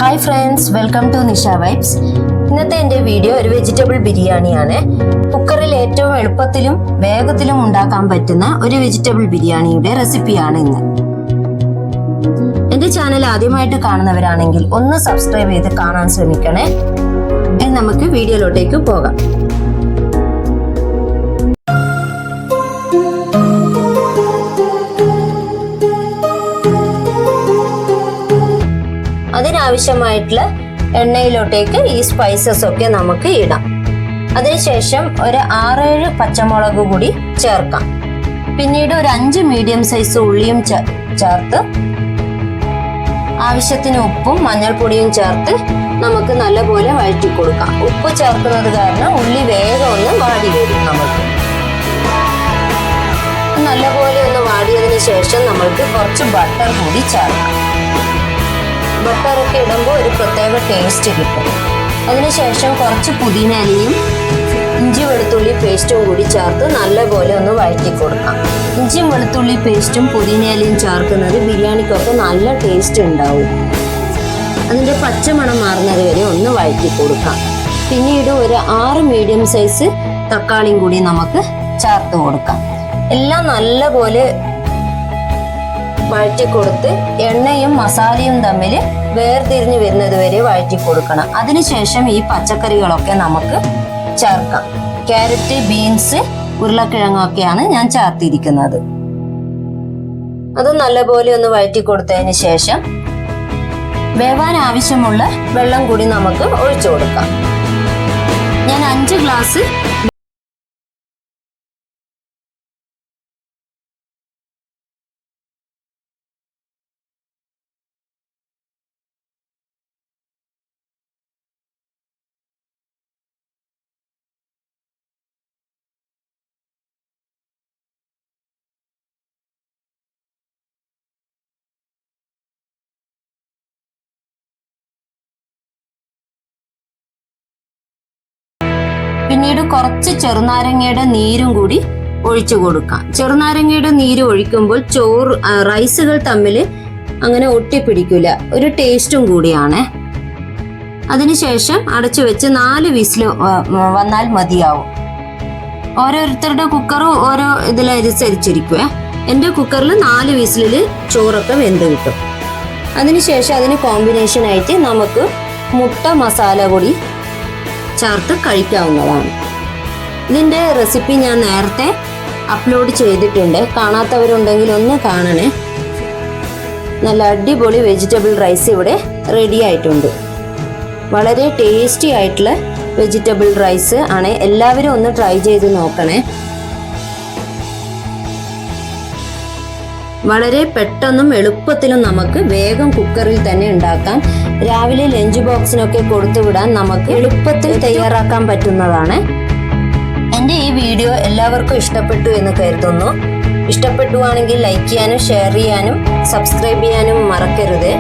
Hi friends, welcome to Nisha vibes. ഇന്നത്തെ എൻ്റെ video ഒരു വെജിറ്റബിൾ ബിരിയാണിയാണ്. കുക്കറിൽ ഏറ്റവും എളുപ്പത്തിലും വേഗത്തിലും ഉണ്ടാക്കാൻ പറ്റുന്ന ഒരു വെജിറ്റബിൾ ബിരിയാണിയുടെ റെസിപ്പിയാണ് ഇന്ന്. എൻ്റെ ചാനൽ ആദ്യമായിട്ട് കാണുന്നവരാണെങ്കിൽ ഒന്ന് സബ്സ്ക്രൈബ് ചെയ്ത് കാണാൻ ശ്രമിക്കണേ. ഇനി നമുക്ക് വീഡിയോയിലോട്ടേക്ക് പോകാം. അതിനാവശ്യമായിട്ടുള്ള എണ്ണയിലോട്ടേക്ക് ഈ സ്പൈസസ് ഒക്കെ നമുക്ക് ഇടാം. അതിനുശേഷം ഒരു 6-7 പച്ചമുളക് കൂടി ചേർക്കാം. പിന്നീട് ഒരു 5 മീഡിയം സൈസ് ഉള്ളിയും ചേർത്ത് ആവശ്യത്തിന് ഉപ്പും മഞ്ഞൾപ്പൊടിയും ചേർത്ത് നമുക്ക് നല്ലപോലെ വഴറ്റി കൊടുക്കാം. ഉപ്പ് ചേർക്കുന്നത് കാരണം ഉള്ളി വേഗം ഒന്ന് വാടി വരും. നമുക്ക് നല്ലപോലെ ഒന്ന് വാടിയതിനു ശേഷം നമുക്ക് കുറച്ച് ബട്ടർ കൂടി ചേർക്കാം. ബട്ടറൊക്കെ ഇടുമ്പോൾ ഒരു പ്രത്യേക ടേസ്റ്റ് കിട്ടും. അതിനുശേഷം കുറച്ച് പുതിന ഇലയും ഇഞ്ചി വെളുത്തുള്ളി പേസ്റ്റും കൂടി ചേർത്ത് നല്ലപോലെ ഒന്ന് വഴറ്റി കൊടുക്കാം. ഇഞ്ചി വെളുത്തുള്ളി പേസ്റ്റും പുതിന ഇലയും ചേർക്കുന്നത് ബിരിയാണിക്കൊക്കെ നല്ല ടേസ്റ്റ് ഉണ്ടാവും. അതിൻ്റെ പച്ചമണം മാറുന്നത് വരെ ഒന്ന് വഴറ്റി കൊടുക്കാം. പിന്നീട് ഒരു 6 മീഡിയം സൈസ് തക്കാളിയും കൂടി നമുക്ക് ചേർത്ത് കൊടുക്കാം. എല്ലാം നല്ലപോലെ വഴറ്റി കൊടുത്ത് എണ്ണയും മസാലയും തമ്മിൽ വേർതിരിഞ്ഞ് വരുന്നത് വരെ വഴറ്റി കൊടുക്കണം. അതിനുശേഷം ഈ പച്ചക്കറികളൊക്കെ നമുക്ക് ചേർക്കാം. ക്യാരറ്റ്, ബീൻസ്, ഉരുളക്കിഴങ്ങൊക്കെയാണ് ഞാൻ ചേർത്തിരിക്കുന്നത്. അത് നല്ലപോലെ ഒന്ന് വഴറ്റി കൊടുത്തതിന് ശേഷം വേവാൻ ആവശ്യമുള്ള വെള്ളം കൂടി നമുക്ക് ഒഴിച്ചു കൊടുക്കാം. ഞാൻ 5 ഗ്ലാസ് പിന്നീട് കുറച്ച് ചെറുനാരങ്ങയുടെ നീരും കൂടി ഒഴിച്ചു കൊടുക്കാം. ചെറുനാരങ്ങയുടെ നീര് ഒഴിക്കുമ്പോൾ റൈസുകൾ തമ്മിൽ അങ്ങനെ ഒട്ടിപ്പിടിക്കില്ല, ഒരു ടേസ്റ്റും കൂടിയാണ്. അതിനുശേഷം അടച്ചു വെച്ച് 4 വിസിൽ വന്നാൽ മതിയാവും. ഓരോരുത്തരുടെ കുക്കറും ഓരോ ഇതിലനുസരിച്ചിരിക്കുവേ. എൻ്റെ കുക്കറിൽ 4 വിസിലിൽ ചോറൊക്കെ വെന്ത് കിട്ടും. അതിനുശേഷം അതിന് കോമ്പിനേഷനായിട്ട് നമുക്ക് മുട്ട മസാല കൂടി ചേർത്ത് കഴിക്കാവുന്നതാണ്. ഇതിൻ്റെ റെസിപ്പി ഞാൻ നേരത്തെ അപ്ലോഡ് ചെയ്തിട്ടുണ്ട്. കാണാത്തവരുണ്ടെങ്കിൽ ഒന്ന് കാണണേ. നല്ല അടിപൊളി വെജിറ്റബിൾ റൈസ് ഇവിടെ റെഡി ആയിട്ടുണ്ട്. വളരെ ടേസ്റ്റി ആയിട്ടുള്ള വെജിറ്റബിൾ റൈസ് ആണ്. എല്ലാവരും ഒന്ന് ട്രൈ ചെയ്ത് നോക്കണേ. വളരെ പെട്ടെന്നും എളുപ്പത്തിലും നമുക്ക് വേഗം കുക്കറിൽ തന്നെ ഉണ്ടാക്കാം. രാവിലെ ലഞ്ച് ബോക്സിനൊക്കെ കൊടുത്തു വിടാൻ നമുക്ക് എളുപ്പത്തിൽ തയ്യാറാക്കാൻ പറ്റുന്നതാണ്. എൻ്റെ ഈ വീഡിയോ എല്ലാവർക്കും ഇഷ്ടപ്പെട്ടു എന്ന് കരുതുന്നു. ഇഷ്ടപ്പെട്ടുവാണെങ്കിൽ ലൈക്ക് ചെയ്യാനും ഷെയർ ചെയ്യാനും സബ്സ്ക്രൈബ് ചെയ്യാനും മറക്കരുത്.